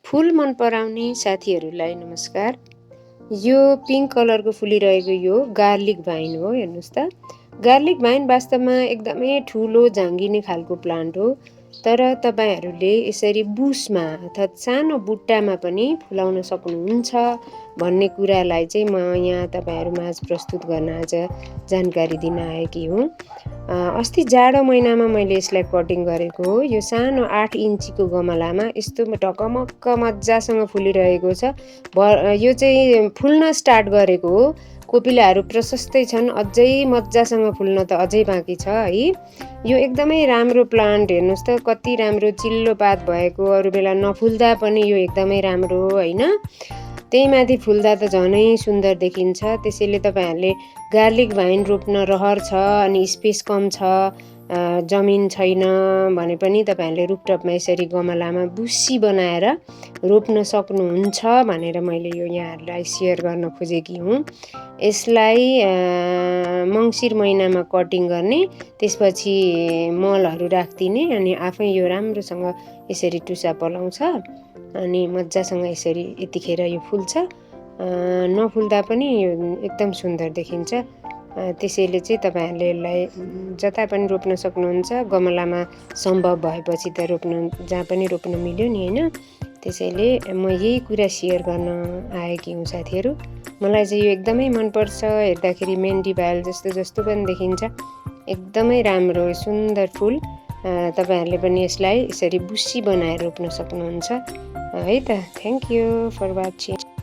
फुल मन पराउने साथीहरूलाई नमस्कार। यो पिङ्क कलरको फुलिरहेको यो गार्लिक भाइन हो। हेर्नुहोस् त, गार्लिक भाइन वास्तवमा एकदमै ठुलो झाँगिने खालको प्लान्ट हो। तर तपाईँहरूले यसरी बुसमा अर्थात् सानो बुट्टामा पनि फुलाउन सक्नुहुन्छ भन्ने कुरालाई चाहिँ म यहाँ तपाईँहरूमाझ प्रस्तुत गर्न आज जानकारी दिन आएकी हुँ। अस्ति जाडो महिनामा मैले यसलाई कटिङ गरेको हो। यो सानो 8 इन्चीको गमलामा यस्तो ढकमक्क मजासँग फुलिरहेको छ। यो चाहिँ फुल्न स्टार्ट गरेको हो। कोपिलाहरू प्रशस्तै छन्, अझै मजासँग फुल्न त अझै बाँकी छ है। यो एकदमै राम्रो प्लान्ट। हेर्नुहोस् त कति राम्रो चिल्लो पात भएको, अरू बेला नफुल्दा पनि यो एकदमै राम्रो हो होइन। त्यही माथि फुल्दा त झनै सुन्दर देखिन्छ। त्यसैले तपाईँहरूले गार्लिक भाइन रोप्न रहर छ अनि स्पेस कम छ, जमिन छैन भने पनि तपाईँहरूले रुफटपमा यसरी गमलामा बुस्सी बनाएर रोप्न सक्नुहुन्छ भनेर मैले यो यहाँहरूलाई सेयर गर्न खोजेकी हुँ। यसलाई मङ्सिर महिनामा कटिङ गर्ने, त्यसपछि मलहरू राखिदिने अनि आफै यो राम्रोसँग यसरी टुसा पलाउँछ अनि मजासँग यसरी यतिखेर यो फुल्छ। नफुल्दा पनि यो एकदम सुन्दर देखिन्छ। त्यसैले चाहिँ तपाईँहरूले यसलाई जता पनि रोप्न सक्नुहुन्छ। गमलामा सम्भव भएपछि त जहाँ पनि रोप्न मिल्यो नि होइन। त्यसैले म यही कुरा सेयर गर्न आएकी हुँ साथीहरू। मलाई चाहिँ यो एकदमै मनपर्छ। हेर्दाखेरि मेन्डी भायल जस्तो पनि देखिन्छ। एकदमै राम्रो सुन्दर फुल। तपाईँहरूले पनि यसलाई यसरी बुस्सी बनाएर रोप्न सक्नुहुन्छ है त। Thank you for watching.